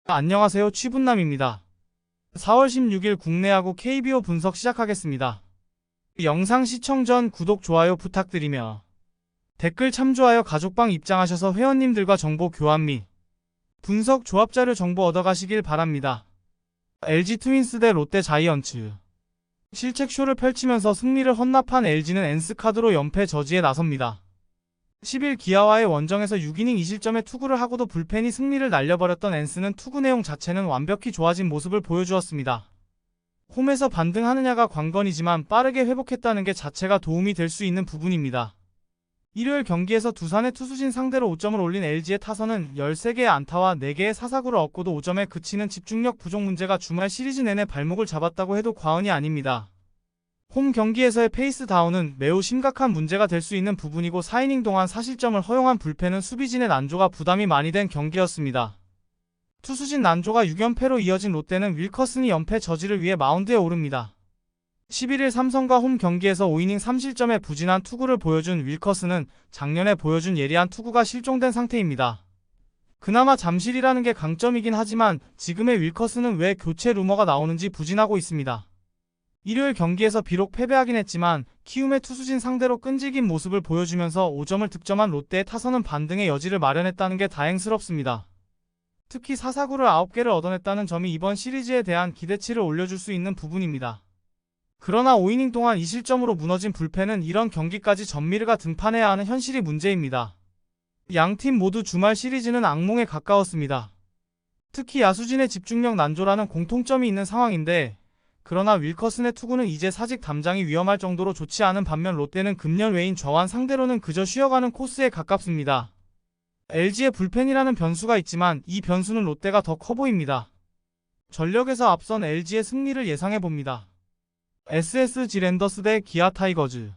안녕하세요, 취분남입니다. 4월 16일 국내 야구 KBO 분석 시작하겠습니다. 영상 시청 전 구독, 좋아요 부탁드리며 댓글 참조하여 가족방 입장하셔서 회원님들과 정보 교환 및 분석 조합자료 정보 얻어가시길 바랍니다. LG 트윈스 대 롯데 자이언츠. 실책쇼를 펼치면서 승리를 헌납한 LG는 엔스카드로 연패 저지에 나섭니다. 10일 기아와의 원정에서 6이닝 2실점의 투구를 하고도 불펜이 승리를 날려버렸던 엔스는 투구 내용 자체는 완벽히 좋아진 모습을 보여주었습니다. 홈에서 반등하느냐가 관건이지만 빠르게 회복했다는 게 자체가 도움이 될 수 있는 부분입니다. 일요일 경기에서 두산의 투수진 상대로 5점을 올린 LG의 타선은 13개의 안타와 4개의 사사구를 얻고도 5점에 그치는 집중력 부족 문제가 주말 시리즈 내내 발목을 잡았다고 해도 과언이 아닙니다. 홈 경기에서의 페이스 다운은 매우 심각한 문제가 될 수 있는 부분이고 4이닝 동안 4실점을 허용한 불펜은 수비진의 난조가 부담이 많이 된 경기였습니다. 투수진 난조가 6연패로 이어진 롯데는 윌커슨이 연패 저지를 위해 마운드에 오릅니다. 11일 삼성과 홈 경기에서 5이닝 3실점의 부진한 투구를 보여준 윌커슨은 작년에 보여준 예리한 투구가 실종된 상태입니다. 그나마 잠실이라는 게 강점이긴 하지만 지금의 윌커슨은 왜 교체 루머가 나오는지 부진하고 있습니다. 일요일 경기에서 비록 패배하긴 했지만 키움의 투수진 상대로 끈질긴 모습을 보여주면서 5점을 득점한 롯데의 타선은 반등의 여지를 마련했다는 게 다행스럽습니다. 특히 사사구를 9개를 얻어냈다는 점이 이번 시리즈에 대한 기대치를 올려줄 수 있는 부분입니다. 그러나 5이닝 동안 2실점으로 무너진 불펜은 이런 경기까지 전미르가 등판해야 하는 현실이 문제입니다. 양팀 모두 주말 시리즈는 악몽에 가까웠습니다. 특히 야수진의 집중력 난조라는 공통점이 있는 상황인데 그러나 윌커슨의 투구는 이제 사직 담장이 위험할 정도로 좋지 않은 반면 롯데는 금년 외인 좌완 상대로는 그저 쉬어가는 코스에 가깝습니다. LG의 불펜이라는 변수가 있지만 이 변수는 롯데가 더 커 보입니다. 전력에서 앞선 LG의 승리를 예상해봅니다. SSG 랜더스 대 기아 타이거즈.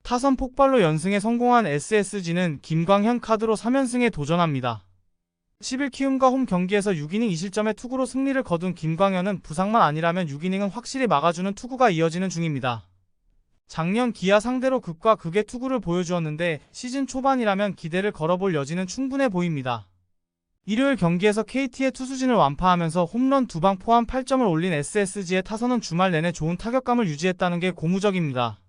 타선 폭발로 연승에 성공한 SSG는 김광현 카드로 3연승에 도전합니다. 10일 키움과 홈 경기에서 6이닝 2실점의 투구로 승리를 거둔 김광현은 부상만 아니라면 6이닝은 확실히 막아주는 투구가 이어지는 중입니다. 작년 기아 상대로 극과 극의 투구를 보여주었는데 시즌 초반이라면 기대를 걸어볼 여지는 충분해 보입니다. 일요일 경기에서 KT의 투수진을 완파하면서 홈런 2방 포함 8점을 올린 SSG의 타선은 주말 내내 좋은 타격감을 유지했다는 게 고무적입니다.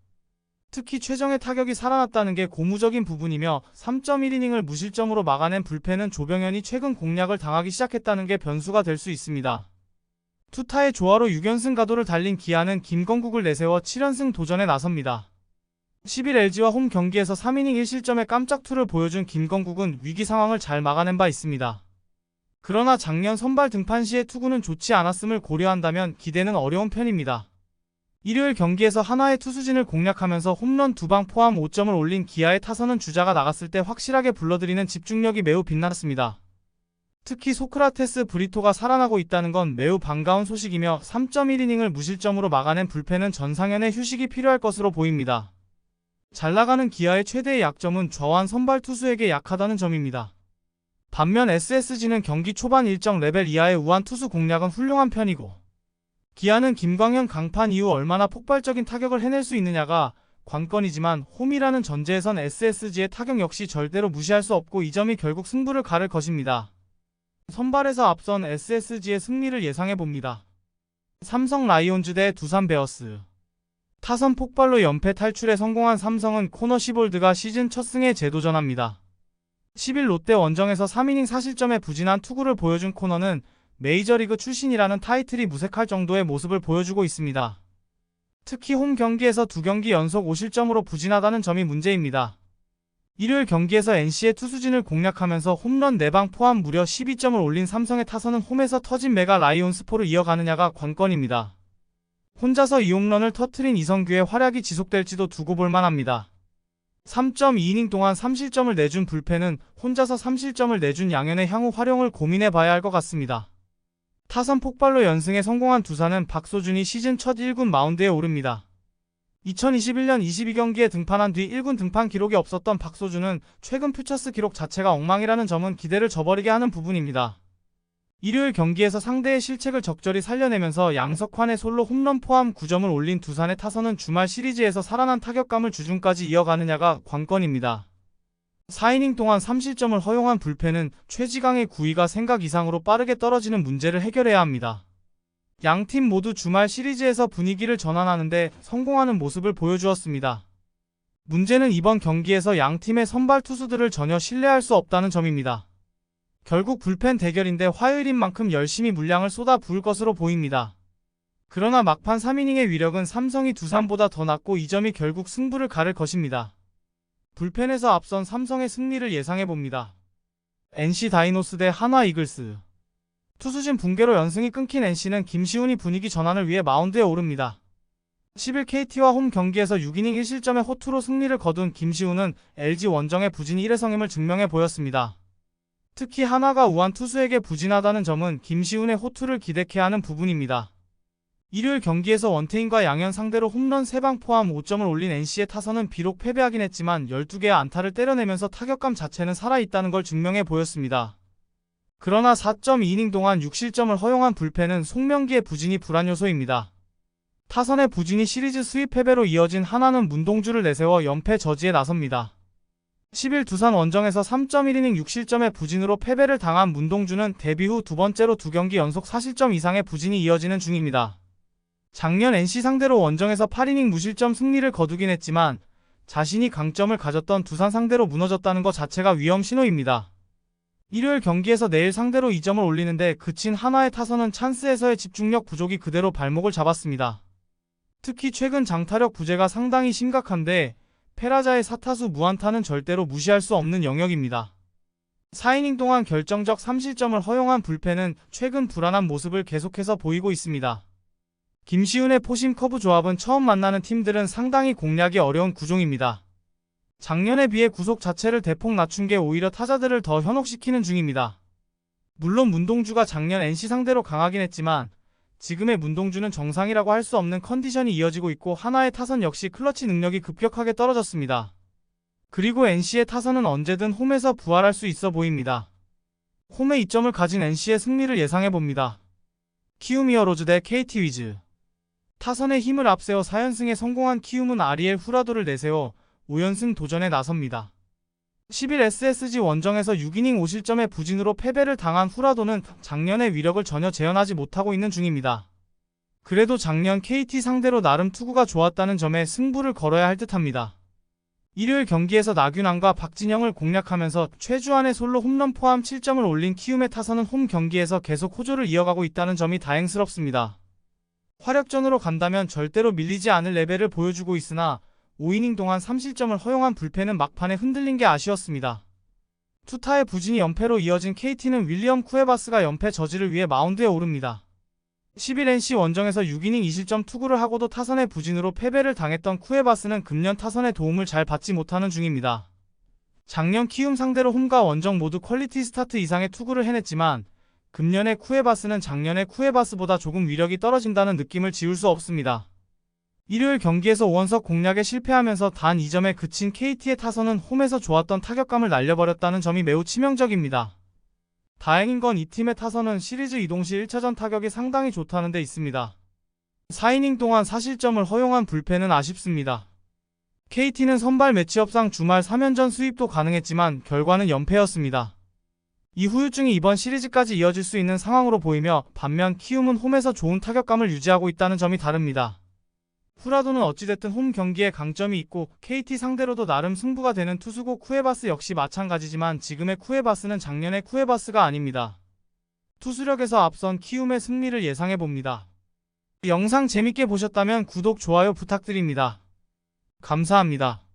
특히 최정의 타격이 살아났다는 게 고무적인 부분이며 3.1이닝을 무실점으로 막아낸 불펜은 조병현이 최근 공략을 당하기 시작했다는 게 변수가 될 수 있습니다. 투타의 조화로 6연승 가도를 달린 기아는 김건국을 내세워 7연승 도전에 나섭니다. 10일 LG와 홈 경기에서 3이닝 1실점의 깜짝투를 보여준 김건국은 위기 상황을 잘 막아낸 바 있습니다. 그러나 작년 선발 등판 시의 투구는 좋지 않았음을 고려한다면 기대는 어려운 편입니다. 일요일 경기에서 하나의 투수진을 공략하면서 홈런 2방 포함 5점을 올린 기아의 타선은 주자가 나갔을 때 확실하게 불러들이는 집중력이 매우 빛났습니다. 특히 소크라테스 브리토가 살아나고 있다는 건 매우 반가운 소식이며 3.1이닝을 무실점으로 막아낸 불펜은 전상현의 휴식이 필요할 것으로 보입니다. 잘 나가는 기아의 최대의 약점은 좌완 선발 투수에게 약하다는 점입니다. 반면 SSG는 경기 초반 일정 레벨 이하의 우완 투수 공략은 훌륭한 편이고 기아는 김광현 강판 이후 얼마나 폭발적인 타격을 해낼 수 있느냐가 관건이지만 홈이라는 전제에선 SSG의 타격 역시 절대로 무시할 수 없고 이 점이 결국 승부를 가를 것입니다. 선발에서 앞선 SSG의 승리를 예상해봅니다. 삼성 라이온즈 대 두산 베어스. 타선 폭발로 연패 탈출에 성공한 삼성은 코너 시볼드가 시즌 첫 승에 재도전합니다. 10일 롯데 원정에서 3이닝 4실점의 부진한 투구를 보여준 코너는 메이저리그 출신이라는 타이틀이 무색할 정도의 모습을 보여주고 있습니다. 특히 홈 경기에서 2경기 연속 5실점으로 부진하다는 점이 문제입니다. 일요일 경기에서 NC의 투수진을 공략하면서 홈런 4방 포함 무려 12점을 올린 삼성의 타선은 홈에서 터진 메가 라이온스포를 이어가느냐가 관건입니다. 혼자서 2홈런을 터트린 이성규의 활약이 지속될지도 두고 볼만합니다. 3.2이닝 동안 3실점을 내준 불펜은 혼자서 3실점을 내준 양현의 향후 활용을 고민해봐야 할 것 같습니다. 타선 폭발로 연승에 성공한 두산은 박소준이 시즌 첫 1군 마운드에 오릅니다. 2021년 22경기에 등판한 뒤 1군 등판 기록이 없었던 박소준은 최근 퓨처스 기록 자체가 엉망이라는 점은 기대를 저버리게 하는 부분입니다. 일요일 경기에서 상대의 실책을 적절히 살려내면서 양석환의 솔로 홈런 포함 9점을 올린 두산의 타선은 주말 시리즈에서 살아난 타격감을 주중까지 이어가느냐가 관건입니다. 4이닝 동안 3실점을 허용한 불펜은 최지강의 구위가 생각 이상으로 빠르게 떨어지는 문제를 해결해야 합니다. 양팀 모두 주말 시리즈에서 분위기를 전환하는데 성공하는 모습을 보여주었습니다. 문제는 이번 경기에서 양팀의 선발 투수들을 전혀 신뢰할 수 없다는 점입니다. 결국 불펜 대결인데 화요일인 만큼 열심히 물량을 쏟아 부을 것으로 보입니다. 그러나 막판 3이닝의 위력은 삼성이 두산보다 더 낮고 이 점이 결국 승부를 가를 것입니다. 불펜에서 앞선 삼성의 승리를 예상해봅니다. NC 다이노스 대 한화 이글스. 투수진 붕괴로 연승이 끊긴 NC는 김시훈이 분위기 전환을 위해 마운드에 오릅니다. 10일 KT와 홈 경기에서 6이닝 1실점의 호투로 승리를 거둔 김시훈은 LG 원정의 부진이 일회성임을 증명해 보였습니다. 특히 한화가 우한 투수에게 부진하다는 점은 김시훈의 호투를 기대케 하는 부분입니다. 일요일 경기에서 원태인과 양현 상대로 홈런 3방 포함 5점을 올린 NC의 타선은 비록 패배하긴 했지만 12개의 안타를 때려내면서 타격감 자체는 살아있다는 걸 증명해 보였습니다. 그러나 4.2이닝 동안 6실점을 허용한 불펜은 송명기의 부진이 불안 요소입니다. 타선의 부진이 시리즈 수입 패배로 이어진 한화는 문동주를 내세워 연패 저지에 나섭니다. 10일 두산 원정에서 3.1이닝 6실점의 부진으로 패배를 당한 문동주는 데뷔 후 두 번째로 2경기 연속 4실점 이상의 부진이 이어지는 중입니다. 작년 NC 상대로 원정에서 8이닝 무실점 승리를 거두긴 했지만 자신이 강점을 가졌던 두산 상대로 무너졌다는 것 자체가 위험 신호입니다. 일요일 경기에서 내일 상대로 2점을 올리는데 그친 한화의 타선은 찬스에서의 집중력 부족이 그대로 발목을 잡았습니다. 특히 최근 장타력 부재가 상당히 심각한데 페라자의 4타수 무안타는 절대로 무시할 수 없는 영역입니다. 4이닝 동안 결정적 3실점을 허용한 불펜은 최근 불안한 모습을 계속해서 보이고 있습니다. 김시훈의 포심 커브 조합은 처음 만나는 팀들은 상당히 공략이 어려운 구종입니다. 작년에 비해 구속 자체를 대폭 낮춘 게 오히려 타자들을 더 현혹시키는 중입니다. 물론 문동주가 작년 NC 상대로 강하긴 했지만 지금의 문동주는 정상이라고 할 수 없는 컨디션이 이어지고 있고 한화의 타선 역시 클러치 능력이 급격하게 떨어졌습니다. 그리고 NC의 타선은 언제든 홈에서 부활할 수 있어 보입니다. 홈에 이점을 가진 NC의 승리를 예상해봅니다. 키움 히어로즈 대 KT 위즈. 타선의 힘을 앞세워 4연승에 성공한 키움은 아리엘 후라도를 내세워 5연승 도전에 나섭니다. 10일 SSG 원정에서 6이닝 5실점의 부진으로 패배를 당한 후라도는 작년의 위력을 전혀 재현하지 못하고 있는 중입니다. 그래도 작년 KT 상대로 나름 투구가 좋았다는 점에 승부를 걸어야 할 듯합니다. 일요일 경기에서 나균안과 박진영을 공략하면서 최주환의 솔로 홈런 포함 7점을 올린 키움의 타선은 홈 경기에서 계속 호조를 이어가고 있다는 점이 다행스럽습니다. 화력전으로 간다면 절대로 밀리지 않을 레벨을 보여주고 있으나 5이닝 동안 3실점을 허용한 불펜은 막판에 흔들린 게 아쉬웠습니다. 투타의 부진이 연패로 이어진 KT는 윌리엄 쿠에바스가 연패 저지를 위해 마운드에 오릅니다. 10일 NC 원정에서 6이닝 2실점 투구를 하고도 타선의 부진으로 패배를 당했던 쿠에바스는 금년 타선의 도움을 잘 받지 못하는 중입니다. 작년 키움 상대로 홈과 원정 모두 퀄리티 스타트 이상의 투구를 해냈지만 금년의 쿠에바스는 작년의 쿠에바스보다 조금 위력이 떨어진다는 느낌을 지울 수 없습니다. 일요일 경기에서 5원석 공략에 실패하면서 단 2점에 그친 KT의 타선은 홈에서 좋았던 타격감을 날려버렸다는 점이 매우 치명적입니다. 다행인 건 이 팀의 타선은 시리즈 이동 시 1차전 타격이 상당히 좋다는 데 있습니다. 4이닝 동안 4실점을 허용한 불펜은 아쉽습니다. KT는 선발 매치업상 주말 3연전 수입도 가능했지만 결과는 연패였습니다. 이 후유증이 이번 시리즈까지 이어질 수 있는 상황으로 보이며 반면 키움은 홈에서 좋은 타격감을 유지하고 있다는 점이 다릅니다. 후라도는 어찌됐든 홈 경기에 강점이 있고 KT 상대로도 나름 승부가 되는 투수고 쿠에바스 역시 마찬가지지만 지금의 쿠에바스는 작년의 쿠에바스가 아닙니다. 투수력에서 앞선 키움의 승리를 예상해봅니다. 영상 재밌게 보셨다면 구독, 좋아요 부탁드립니다. 감사합니다.